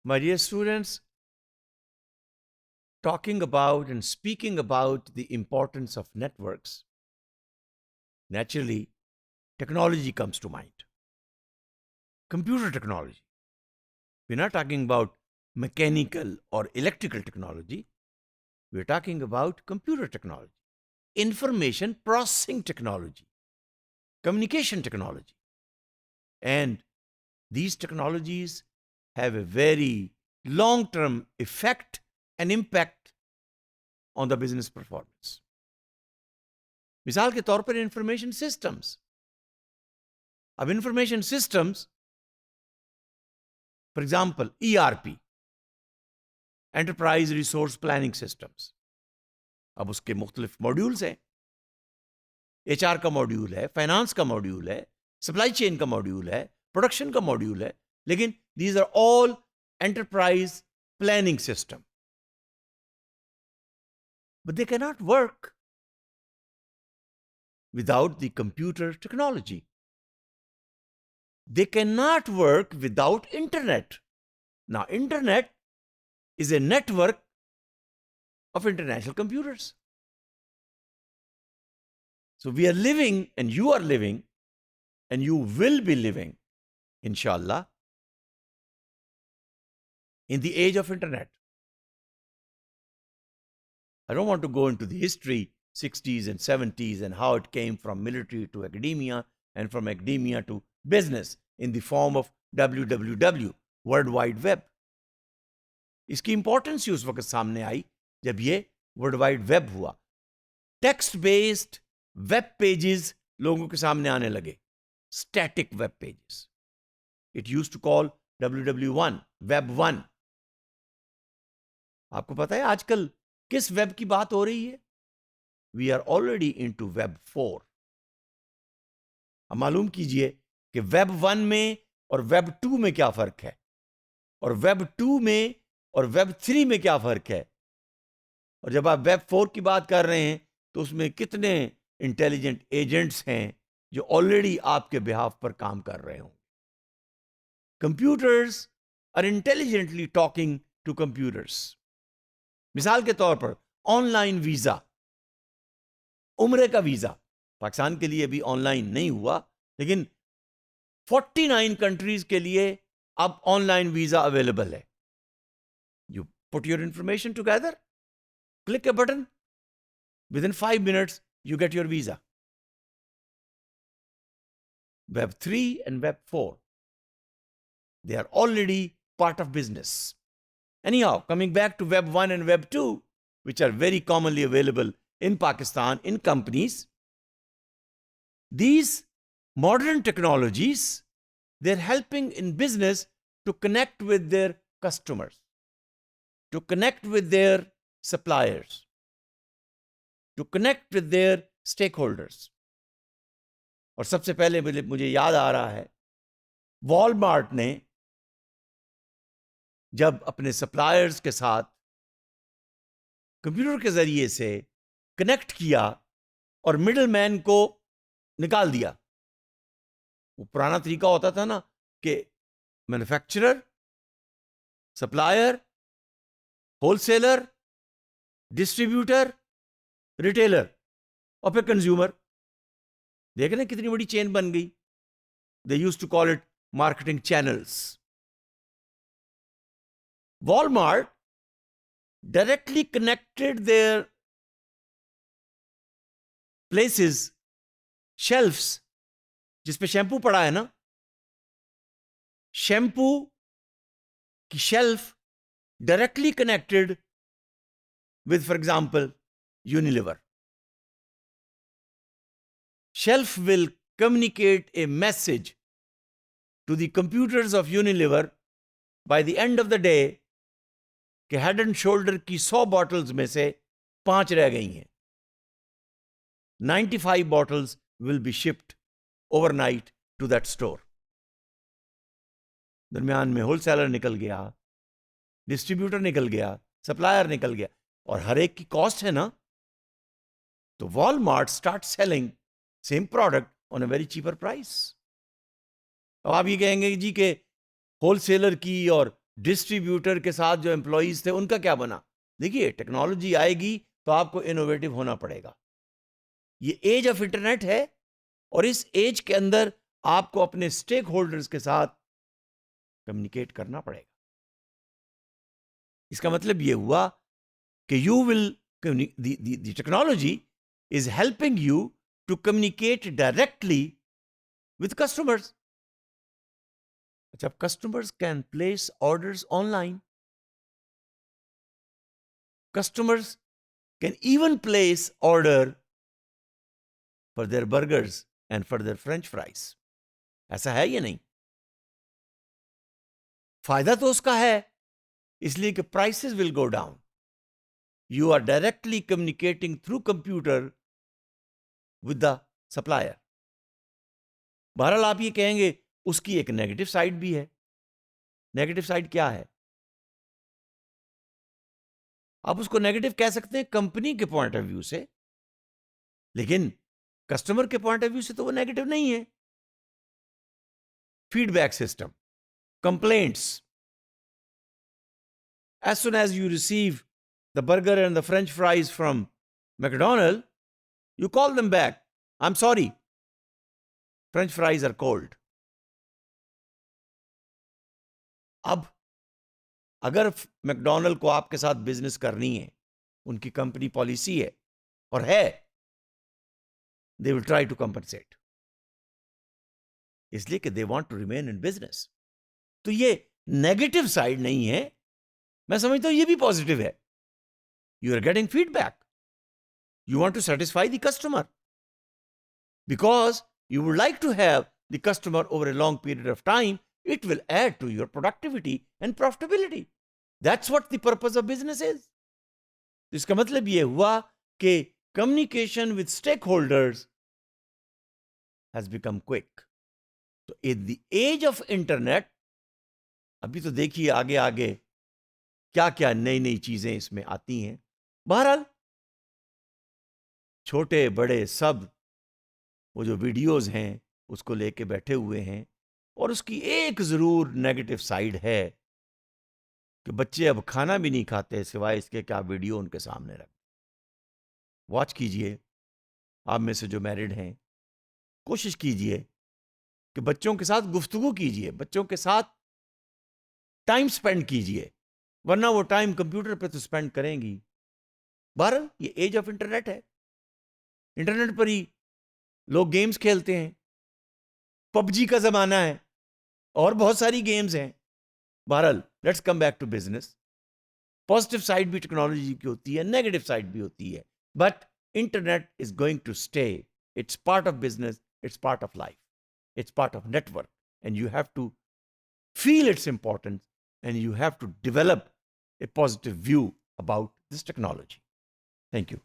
My dear students, talking about and speaking about the importance of networks, naturally, technology comes to mind. Computer technology. We're not talking about mechanical or electrical technology. We're talking about computer technology, information processing technology, communication technology. And these technologies have a very long-term effect and impact on the business performance. मिसाल के तौर पर information systems. अब information systems, for example ERP, enterprise resource planning systems. अब उसके मुख्तलिफ modules हैं. HR का मॉड्यूल है, फाइनेंस का मॉड्यूल है, सप्लाई चेन का मॉड्यूल है, प्रोडक्शन का मॉड्यूल है. लेकिन these are all enterprise planning system. But they cannot work without the computer technology. They cannot work without internet. Now, internet is a network of international computers. So we are living, and you are living, and you will be living, inshallah, in the age of internet. I don't want to go into the history, 60s and 70s, and how it came from military to academia and from academia to business in the form of WWW, World Wide Web. इसकी importance ही उस वक्त सामने आई जब ये world wide web हुआ. Text based web pages लोगों के सामने आने लगे, static web pages. It used to call WW1, web 1. आपको पता है आजकल किस वेब की बात हो रही है? We are already into web 4. अब मालूम कीजिए कि वेब 1 में और वेब 2 में क्या फर्क है, और वेब 2 में और वेब 3 में क्या फर्क है. और जब आप वेब 4 की बात कर रहे हैं तो उसमें कितने इंटेलिजेंट एजेंट्स हैं जो ऑलरेडी आपके बिहाफ पर काम कर रहे हों. Computers are intelligently talking to computers. मिसाल के तौर पर ऑनलाइन वीजा, उम्रे का वीजा पाकिस्तान के लिए भी ऑनलाइन नहीं हुआ, लेकिन 49 कंट्रीज के लिए अब ऑनलाइन वीजा अवेलेबल है. You put your information together, click a button, within 5 minutes you get your visa. Web 3 and Web 4, they are already part of business. Anyhow, coming back to Web 1 and Web 2, which are very commonly available in Pakistan in companies, these modern technologies, they're helping in business to connect with their customers, to connect with their suppliers, to connect with their stakeholders. और सबसे पहले मुझे याद आ रहा है, Walmart ने जब अपने सप्लायर्स के साथ कंप्यूटर के जरिए से कनेक्ट किया और मिडलमैन को निकाल दिया. वो पुराना तरीका होता था ना कि manufacturer, supplier, wholesaler, distributor, retailer और फिर कंज्यूमर. देख रहे हैं कितनी बड़ी चेन बन गई. They used to call it marketing channels. Walmart directly connected their places, shelves, जिस पे शैम्पू पड़ा है ना, शैम्पू की shelf directly connected with, for example, Unilever. Shelf will communicate a message to the computers of Unilever by the end of the day कि head and shoulder की 100 bottles में से 5 रह गई हैं. 95 bottles will be shipped overnight to that store. दरमियान में wholesaler निकल गया, डिस्ट्रीब्यूटर निकल गया, सप्लायर निकल गया, और हर एक की कॉस्ट है ना. तो Walmart start selling same product on a very cheaper price. अब आप ये कहेंगे जी कि होलसेलर की और डिस्ट्रीब्यूटर के साथ जो एम्प्लॉयज थे उनका क्या बना? देखिए, टेक्नोलॉजी आएगी तो आपको इनोवेटिव होना पड़ेगा। ये एज ऑफ इंटरनेट है और इस एज के अंदर आपको अपने स्टेक होल्डर्स के साथ कम्युनिकेट करना पड़ेगा। इसका मतलब यह हुआ कि you will the technology is helping you to communicate directly with customers. अच्छा, customers can place orders online. Customers can even place order for their burgers and for their French fries. ऐसा है या नहीं? फायदा तो उसका है, इसलिए कि prices will go down. You are directly communicating through computer with the supplier. बहरहाल आप ये कहेंगे उसकी एक नेगेटिव साइड भी है। नेगेटिव साइड क्या है? आप उसको नेगेटिव कह सकते हैं कंपनी के पॉइंट ऑफ व्यू से, लेकिन कस्टमर के पॉइंट ऑफ व्यू से तो वो नेगेटिव नहीं है। Feedback system, complaints, as soon as you receive the burger and the French fries from McDonald's, you call them back. I'm sorry, French fries are cold. अब अगर McDonald को आपके साथ बिजनेस करनी है, उनकी कंपनी पॉलिसी है और है, they will try to compensate, इसलिए कि they want to remain in business. तो ये नेगेटिव साइड नहीं है, मैं समझता हूं ये भी पॉजिटिव है। You are getting feedback, you want to satisfy the customer because you would like to have the customer over a long period of time. It will add to your productivity and profitability. That's what the purpose of business is. इसका मतलब यह हुआ कि communication with stakeholders has become quick. So in the age of internet, अभी तो देखिए आगे आगे क्या क्या नई नई चीजें इसमें आती हैं। बहरहाल छोटे बड़े सब वो जो वीडियोज हैं उसको लेके बैठे हुए हैं, और उसकी एक जरूर नेगेटिव साइड है कि बच्चे अब खाना भी नहीं खाते सिवाय इसके कि आप वीडियो उनके सामने रख। वॉच कीजिए, आप में से जो मैरिड हैं, कोशिश कीजिए कि बच्चों के साथ गुफ्तगू कीजिए, बच्चों के साथ टाइम स्पेंड कीजिए, वरना वो टाइम कंप्यूटर पे तो स्पेंड करेंगी। बहरहाल ये एज ऑफ इंटरनेट है, इंटरनेट पर ही लोग गेम्स खेलते हैं, पबजी का जमाना है और बहुत सारी गेम्स हैं। बहरहाल let's come back to business. Positive side भी टेक्नोलॉजी की होती है, नेगेटिव साइड भी होती है, but internet is going to stay. It's part of business, it's part of life, it's part of network, and you have to feel its importance, and you have to develop a positive view about this technology. Thank you.